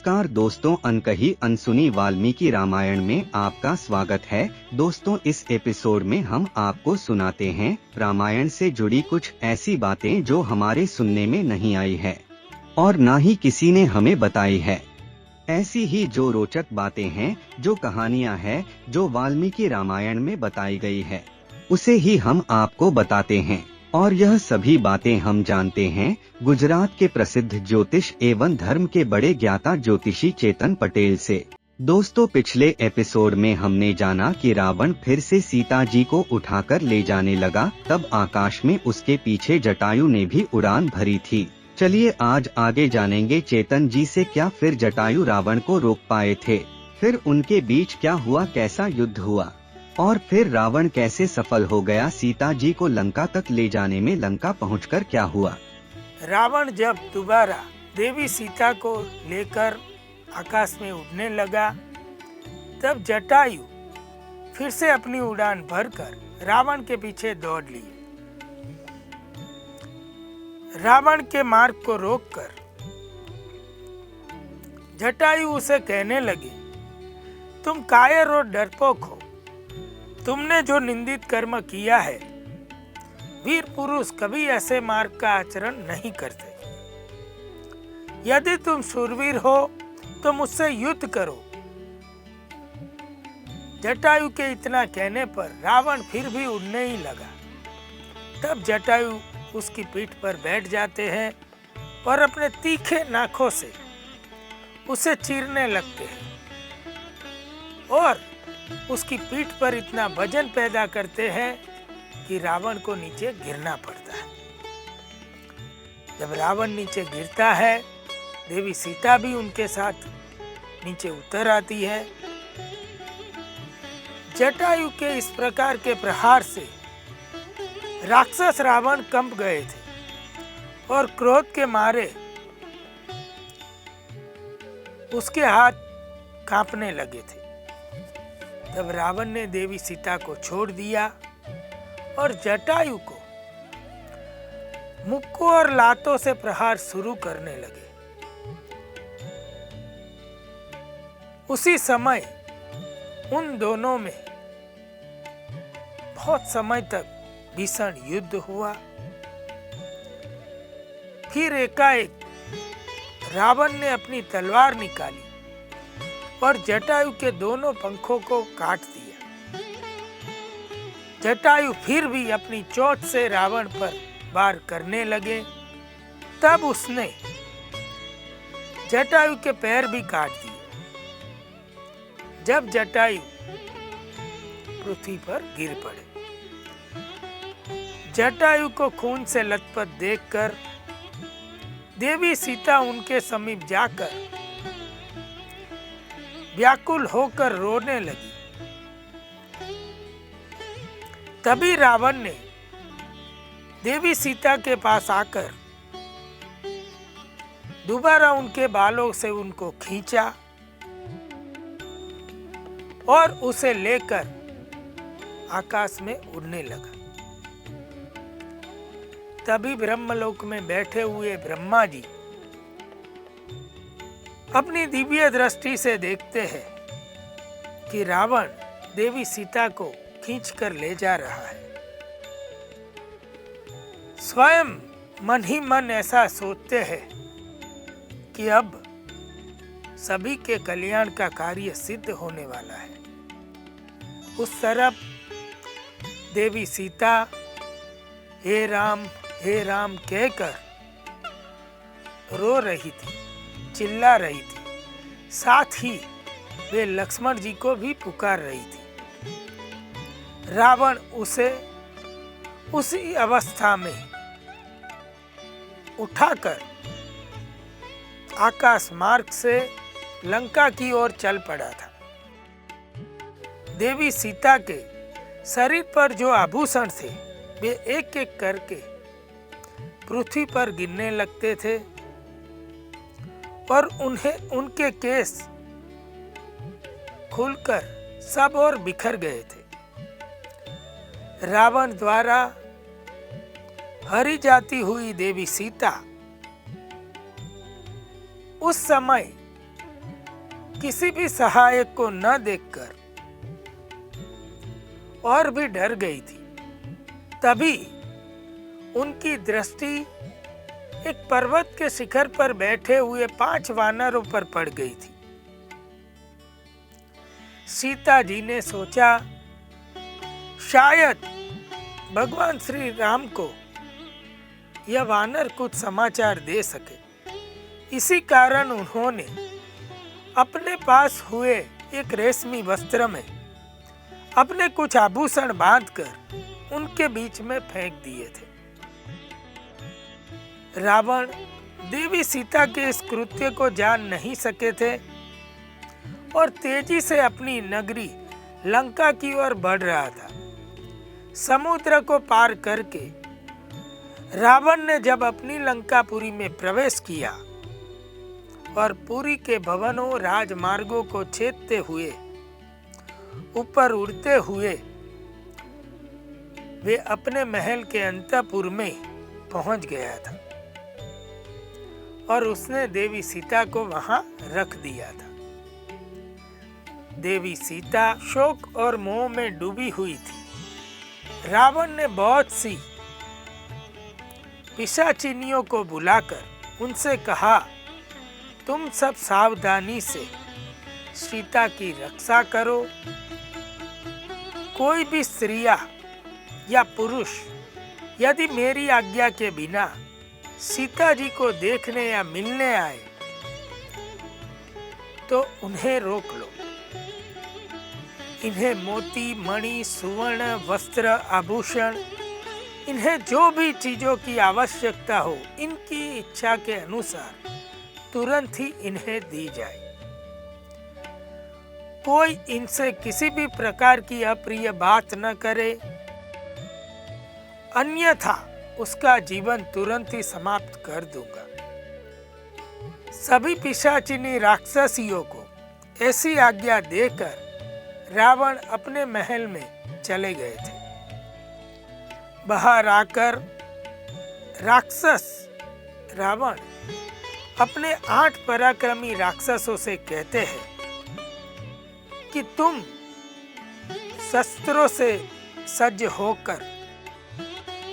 नमस्कार दोस्तों, अनकही अनसुनी वाल्मीकि रामायण में आपका स्वागत है। दोस्तों, इस एपिसोड में हम आपको सुनाते हैं रामायण से जुड़ी कुछ ऐसी बातें जो हमारे सुनने में नहीं आई है और ना ही किसी ने हमें बताई है। ऐसी ही जो रोचक बातें हैं, जो कहानियां हैं, जो वाल्मीकि रामायण में बताई गई है, उसे ही हम आपको बताते हैं। और यह सभी बातें हम जानते हैं गुजरात के प्रसिद्ध ज्योतिष एवं धर्म के बड़े ज्ञाता ज्योतिषी चेतन पटेल से। दोस्तों, पिछले एपिसोड में हमने जाना कि रावण फिर से सीता जी को उठाकर ले जाने लगा। तब आकाश में उसके पीछे जटायु ने भी उड़ान भरी थी। चलिए आज आगे जानेंगे चेतन जी से, क्या फिर जटायु रावण को रोक पाए थे? फिर उनके बीच क्या हुआ, कैसा युद्ध हुआ और फिर रावण कैसे सफल हो गया सीता जी को लंका तक ले जाने में? लंका पहुंचकर क्या हुआ? रावण जब दोबारा देवी सीता को लेकर आकाश में उड़ने लगा, तब जटायु फिर से अपनी उड़ान भरकर रावण के पीछे दौड़ लिए। रावण के मार्ग को रोककर जटायु उसे कहने लगे, तुम कायर और डरपोक हो। तुमने जो निंदित कर्म किया है, वीर पुरुष कभी ऐसे मार्ग का आचरण नहीं करते। यदि तुम शूरवीर हो तो मुझसे युद्ध करो। जटायु के इतना कहने पर रावण फिर भी उड़ने ही लगा। तब जटायु उसकी पीठ पर बैठ जाते हैं और अपने तीखे नाखों से उसे चीरने लगते हैं और उसकी पीठ पर इतना वजन पैदा करते हैं कि रावण को नीचे गिरना पड़ता है। जब रावण नीचे गिरता है, देवी सीता भी उनके साथ नीचे उतर आती है। जटायु के इस प्रकार के प्रहार से राक्षस रावण कंप गए थे और क्रोध के मारे उसके हाथ कांपने लगे थे। तब रावण ने देवी सीता को छोड़ दिया और जटायु को मुक्कों और लातों से प्रहार शुरू करने लगे। उसी समय उन दोनों में बहुत समय तक भीषण युद्ध हुआ। फिर एकाएक रावण ने अपनी तलवार निकाली और जटायु के दोनों पंखों को काट दिया। जटायु फिर भी अपनी चोंच से रावण पर वार करने लगे। तब उसने जटायु के पैर भी काट दिए। जब जटायु पृथ्वी पर गिर पड़े, जटायु को खून से लथपथ देखकर देवी सीता उनके समीप जाकर व्याकुल होकर रोने लगी। तभी रावण ने देवी सीता के पास आकर दोबारा उनके बालों से उनको खींचा और उसे लेकर आकाश में उड़ने लगा। तभी ब्रह्मलोक में बैठे हुए ब्रह्मा जी अपनी दिव्य दृष्टि से देखते हैं कि रावण देवी सीता को खींचकर ले जा रहा है। स्वयं मन ही मन ऐसा सोचते हैं कि अब सभी के कल्याण का कार्य सिद्ध होने वाला है। उस तरफ देवी सीता हे राम कहकर रो रही थी, चिल्ला रही थी। साथ ही वे लक्ष्मण जी को भी पुकार रही थी। रावण उसे उसी अवस्था में उठाकर आकाश मार्ग से लंका की ओर चल पड़ा था। देवी सीता के शरीर पर जो आभूषण थे, वे एक एक करके पृथ्वी पर गिरने लगते थे और उनके केस खुलकर सब और बिखर गए थे। रावण द्वारा हरी जाती हुई देवी सीता उस समय किसी भी सहायक को न देखकर और भी डर गई थी। तभी उनकी दृष्टि एक पर्वत के शिखर पर बैठे हुए 5 वानरों पर पड़ गई थी। सीता जी ने सोचा शायद भगवान श्री राम को यह वानर कुछ समाचार दे सके। इसी कारण उन्होंने अपने पास हुए एक रेशमी वस्त्र में अपने कुछ आभूषण बांधकर उनके बीच में फेंक दिए थे। रावण देवी सीता के इस कृत्य को जान नहीं सके थे और तेजी से अपनी नगरी लंका की ओर बढ़ रहा था। समुद्र को पार करके रावण ने जब अपनी लंकापुरी में प्रवेश किया और पुरी के भवनों राजमार्गों को छेदते हुए ऊपर उड़ते हुए वे अपने महल के अंतःपुर में पहुंच गया था और उसने देवी सीता को वहां रख दिया था। देवी सीता शोक और मोह में डूबी हुई थी। रावण ने बहुत सी पिशाचिनियों को बुलाकर उनसे कहा, तुम सब सावधानी से सीता की रक्षा करो। कोई भी स्त्रियां या पुरुष यदि मेरी आज्ञा के बिना सीता जी को देखने या मिलने आए तो उन्हें रोक लो। इन्हें मोती, मणि, सुवर्ण, वस्त्र, आभूषण, इन्हें जो भी चीजों की आवश्यकता हो इनकी इच्छा के अनुसार तुरंत ही इन्हें दी जाए। कोई इनसे किसी भी प्रकार की अप्रिय बात न करे, अन्यथा उसका जीवन तुरंत ही समाप्त कर दूंगा। सभी पिशाचिनी राक्षसियों को ऐसी आज्ञा देकर रावण अपने महल में चले गए थे। बाहर आकर राक्षस रावण अपने 8 पराक्रमी राक्षसों से कहते हैं कि तुम शस्त्रों से सज्ज होकर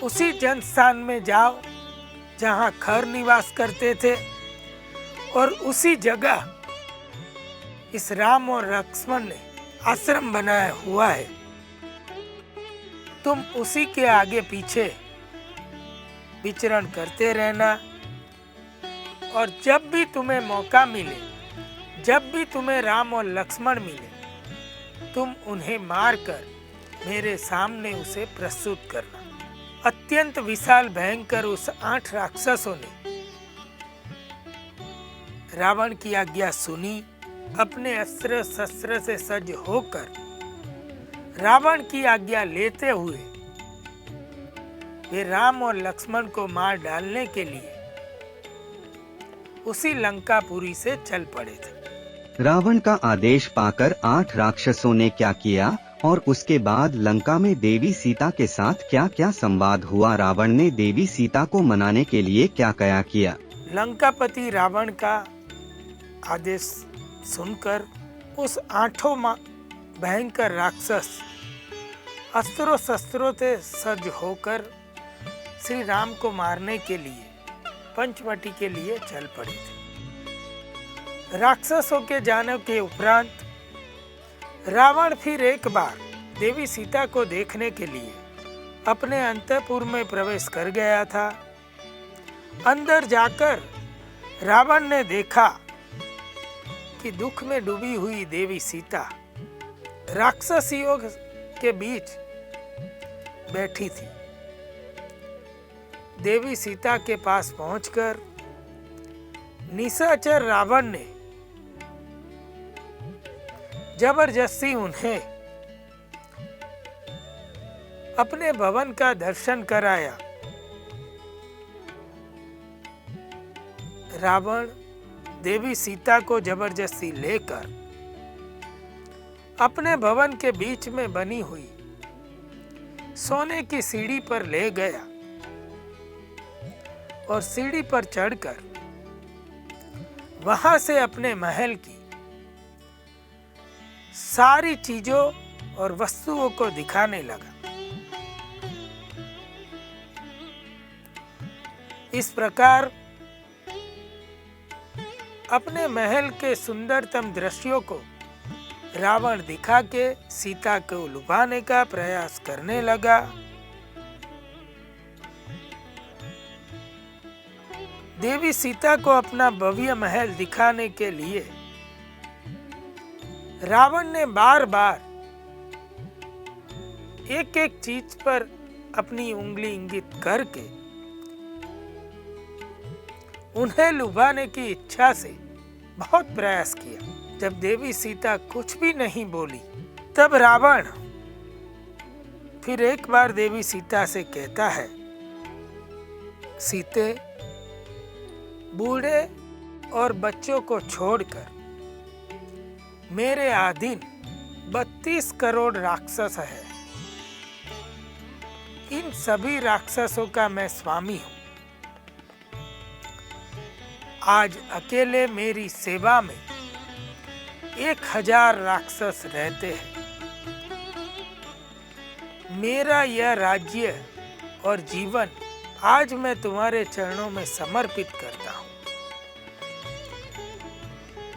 उसी जनस्थान में जाओ जहां खर निवास करते थे और उसी जगह इस राम और लक्ष्मण ने आश्रम बनाया हुआ है। तुम उसी के आगे पीछे विचरण करते रहना और जब भी तुम्हें मौका मिले, जब भी तुम्हें राम और लक्ष्मण मिले, तुम उन्हें मारकर मेरे सामने उसे प्रस्तुत करना। अत्यंत विशाल भयंकर उस 8 राक्षसों ने रावण की आज्ञा सुनी। अपने अस्त्र शस्त्र से सज्ज होकर रावण की आज्ञा लेते हुए वे राम और लक्ष्मण को मार डालने के लिए उसी लंकापुरी से चल पड़े थे। रावण का आदेश पाकर 8 राक्षसों ने क्या किया और उसके बाद लंका में देवी सीता के साथ क्या क्या संवाद हुआ? रावण ने देवी सीता को मनाने के लिए क्या क्या किया? लंकापति रावण का आदेश सुनकर उस 8 भयंकर राक्षस अस्त्रों शस्त्रों से सज्ज होकर श्री राम को मारने के लिए पंचवटी के लिए चल पड़े थे। राक्षसों के जाने के उपरांत रावण फिर एक बार देवी सीता को देखने के लिए अपने अंतःपुर में प्रवेश कर गया था। अंदर जाकर रावण ने देखा कि दुख में डूबी हुई देवी सीता राक्षसियों के बीच बैठी थी। देवी सीता के पास पहुंचकर निशाचर रावण ने जबरदस्ती उन्हें अपने भवन का दर्शन कराया। रावण देवी सीता को जबरदस्ती लेकर अपने भवन के बीच में बनी हुई सोने की सीढ़ी पर ले गया और सीढ़ी पर चढ़कर वहां से अपने महल की सारी चीजों और वस्तुओं को दिखाने लगा। इस प्रकार अपने महल के सुंदरतम दृश्यों को रावण दिखा के सीता को लुभाने का प्रयास करने लगा। देवी सीता को अपना भव्य महल दिखाने के लिए रावण ने बार बार एक एक चीज पर अपनी उंगली इंगित करके उन्हें लुभाने की इच्छा से बहुत प्रयास किया। जब देवी सीता कुछ भी नहीं बोली, तब रावण फिर एक बार देवी सीता से कहता है, सीते, बूढ़े और बच्चों को छोड़कर मेरे अधीन 32 करोड़ राक्षस है। इन सभी राक्षसों का मैं स्वामी हूं। आज अकेले मेरी सेवा में 1000 राक्षस रहते हैं। मेरा यह राज्य और जीवन आज मैं तुम्हारे चरणों में समर्पित करता हूं।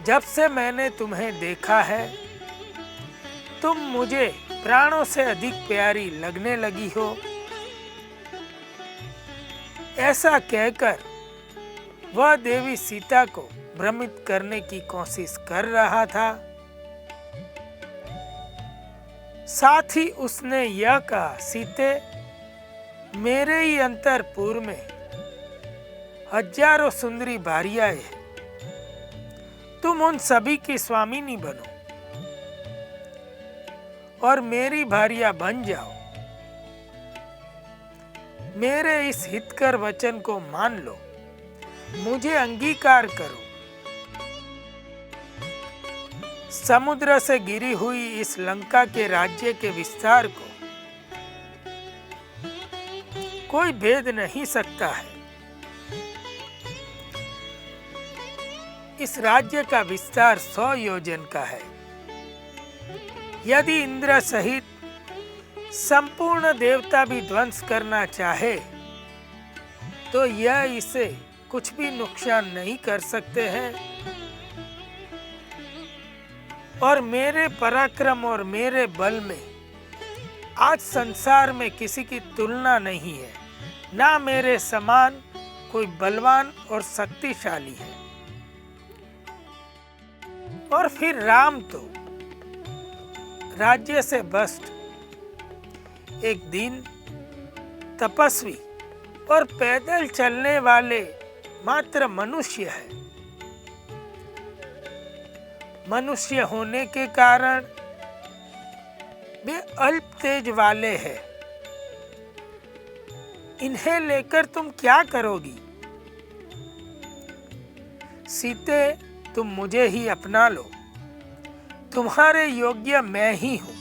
जब से मैंने तुम्हें देखा है, तुम मुझे प्राणों से अधिक प्यारी लगने लगी हो। ऐसा कहकर वह देवी सीता को भ्रमित करने की कोशिश कर रहा था। साथ ही उसने यह कहा, सीते, मेरे ही अंतरपुर में हजारों सुंदरी भार्याएं हैं। तुम उन सभी की स्वामिनी बनो और मेरी भार्या बन जाओ। मेरे इस हितकर वचन को मान लो, मुझे अंगीकार करो। समुद्र से गिरी हुई इस लंका के राज्य के विस्तार को कोई भेद नहीं सकता है। इस राज्य का विस्तार 100 योजन का है। यदि इंद्र सहित संपूर्ण देवता भी ध्वंस करना चाहे तो यह इसे कुछ भी नुकसान नहीं कर सकते हैं। और मेरे पराक्रम और मेरे बल में आज संसार में किसी की तुलना नहीं है। ना मेरे समान कोई बलवान और शक्तिशाली है। और फिर राम तो राज्य से भ्रष्ट एक दिन तपस्वी और पैदल चलने वाले मात्र मनुष्य है। मनुष्य होने के कारण वे अल्प तेज वाले हैं। इन्हें लेकर तुम क्या करोगी? सीते, तुम मुझे ही अपना लो। तुम्हारे योग्य मैं ही हूं।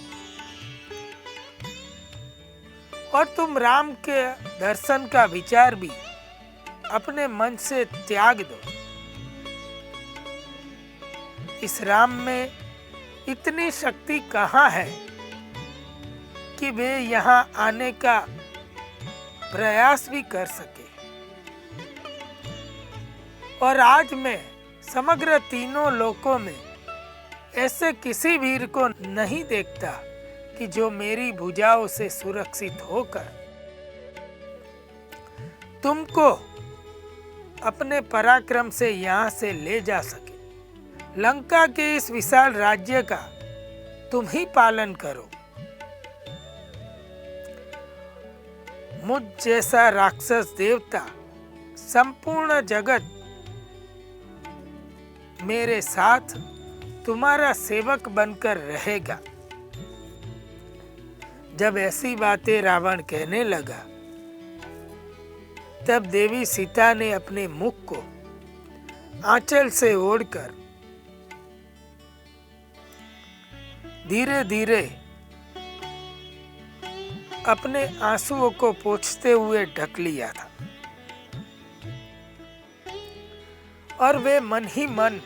और तुम राम के दर्शन का विचार भी अपने मन से त्याग दो। इस राम में इतनी शक्ति कहाँ है कि वे यहाँ आने का प्रयास भी कर सके। और आज मैं समग्र तीनों लोकों में ऐसे किसी वीर को नहीं देखता कि जो मेरी भुजाओं से सुरक्षित होकर तुमको अपने पराक्रम से यहाँ से ले जा सके। लंका के इस विशाल राज्य का तुम ही पालन करो। मुझ जैसा राक्षस देवता संपूर्ण जगत मेरे साथ तुम्हारा सेवक बनकर रहेगा। जब ऐसी बातें रावण कहने लगा, तब देवी सीता ने अपने मुख को आंचल से ओढ़कर धीरे धीरे अपने आंसुओं को पोंछते हुए ढक लिया था। और वे मन ही मन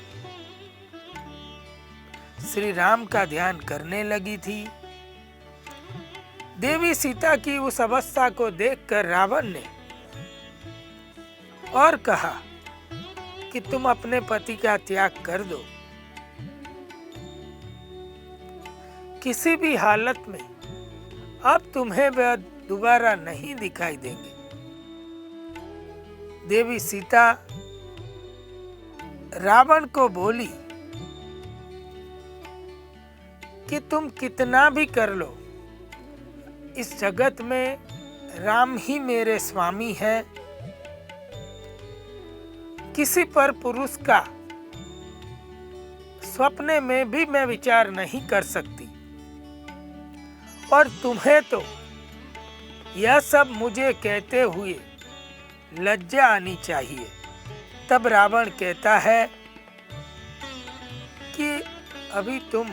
श्री राम का ध्यान करने लगी थी। देवी सीता की उस अवस्था को देखकर रावण ने और कहा कि तुम अपने पति का त्याग कर दो। किसी भी हालत में अब तुम्हें वह दोबारा नहीं दिखाई देंगे। देवी सीता रावण को बोली कि तुम कितना भी कर लो, इस जगत में राम ही मेरे स्वामी हैं। किसी पर पुरुष का स्वप्न में भी मैं विचार नहीं कर सकती, और तुम्हें तो यह सब मुझे कहते हुए लज्जा आनी चाहिए। तब रावण कहता है कि अभी तुम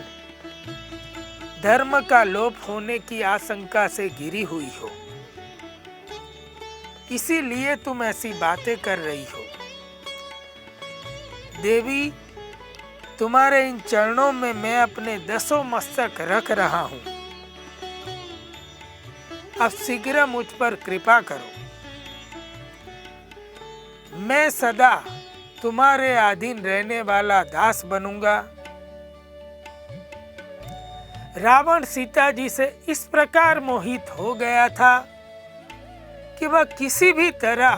धर्म का लोप होने की आशंका से घिरी हुई हो, इसीलिए तुम ऐसी बातें कर रही हो। देवी, तुम्हारे इन चरणों में मैं अपने 10 मस्तक रख रहा हूं। अब शीघ्र मुझ पर कृपा करो। मैं सदा तुम्हारे अधीन रहने वाला दास बनूंगा। रावण सीता जी से इस प्रकार मोहित हो गया था कि वह किसी भी तरह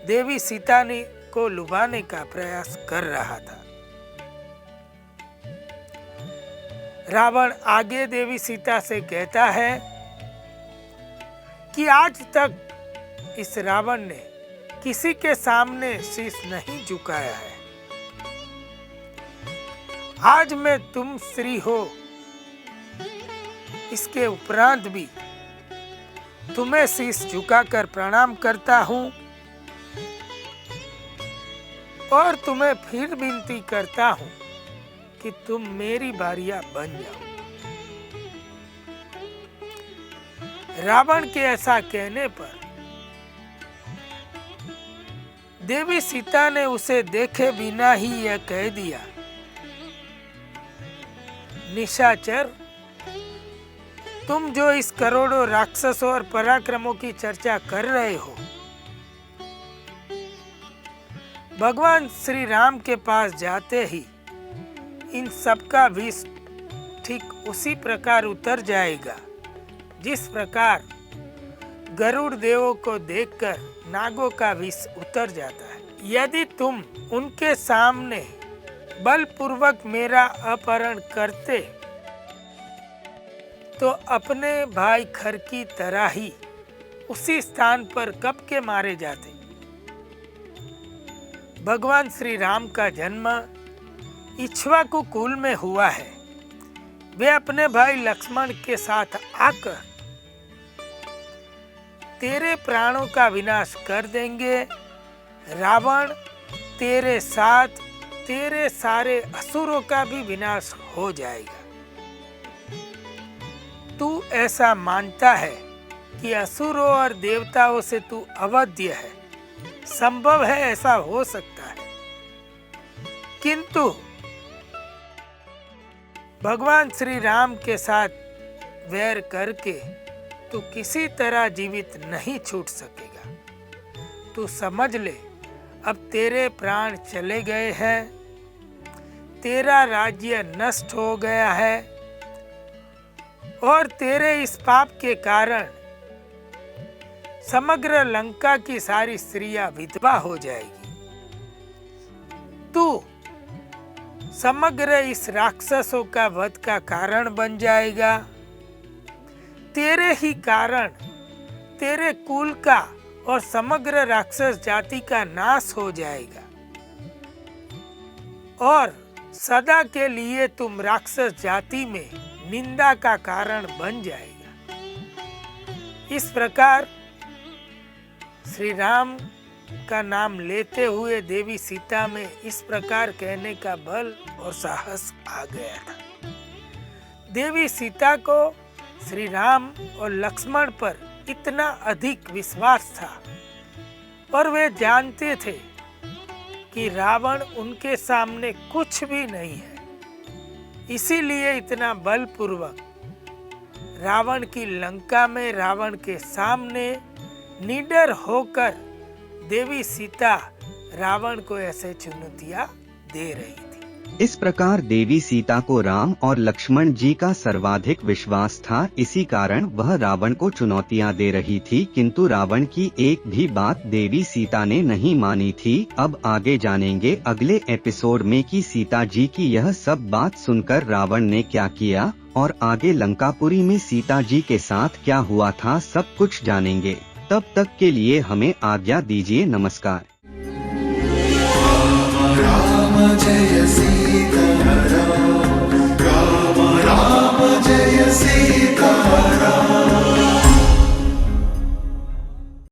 देवी सीता ने को लुभाने का प्रयास कर रहा था। रावण आगे देवी सीता से कहता है कि आज तक इस रावण ने किसी के सामने शीश नहीं झुकाया है। आज मैं तुम स्त्री हो, इसके उपरांत भी तुम्हें शीश झुकाकर प्रणाम करता हूं और तुम्हें फिर विनती करता हूं कि तुम मेरी भार्या बन जाओ। रावण के ऐसा कहने पर देवी सीता ने उसे देखे बिना ही यह कह दिया, निशाचर, तुम जो इस करोड़ों राक्षसों और पराक्रमों की चर्चा कर रहे हो, भगवान श्री राम के पास जाते ही इन सब का विष ठीक उसी प्रकार उतर जाएगा जिस प्रकार गरुड़ देवों को देखकर नागों का विष उतर जाता है। यदि तुम उनके सामने बलपूर्वक मेरा अपहरण करते तो अपने भाई खर की तरह ही उसी स्थान पर कब के मारे जाते। भगवान श्री राम का जन्म इक्ष्वाकु कुल में हुआ है। वे अपने भाई लक्ष्मण के साथ आकर तेरे प्राणों का विनाश कर देंगे। रावण, तेरे साथ तेरे सारे असुरों का भी विनाश हो जाएगा। तू ऐसा मानता है कि असुरों और देवताओं से तू अवध्य है। संभव है ऐसा हो सकता है, किंतु भगवान श्री राम के साथ वैर करके तू किसी तरह जीवित नहीं छूट सकेगा। तू समझ ले, अब तेरे प्राण चले गए हैं, तेरा राज्य नष्ट हो गया है और तेरे इस पाप के कारण समग्र लंका की सारी स्त्रियां विधवा हो जाएगी। तू समग्र इस राक्षसों का वध का कारण बन जाएगा। तेरे ही कारण तेरे कुल का और समग्र राक्षस जाति का नाश हो जाएगा और सदा के लिए तुम राक्षस जाति में निंदा का कारण बन जाएगा। इस प्रकार श्री राम का नाम लेते हुए देवी सीता में इस प्रकार कहने का बल और साहस आ गया था। देवी सीता को श्री राम और लक्ष्मण पर इतना अधिक विश्वास था और वे जानते थे कि रावण उनके सामने कुछ भी नहीं है। इसीलिए इतना बलपूर्वक रावण की लंका में रावण के सामने निडर होकर देवी सीता रावण को ऐसे चुनौतियां दे रही थी। इस प्रकार देवी सीता को राम और लक्ष्मण जी का सर्वाधिक विश्वास था, इसी कारण वह रावण को चुनौतियां दे रही थी, किंतु रावण की एक भी बात देवी सीता ने नहीं मानी थी। अब आगे जानेंगे अगले एपिसोड में कि सीता जी की यह सब बात सुनकर रावण ने क्या किया और आगे लंकापुरी में सीता जी के साथ क्या हुआ था, सब कुछ जानेंगे। तब तक के लिए हमें आज्ञा दीजिए। नमस्कार। राम जय सीता राम।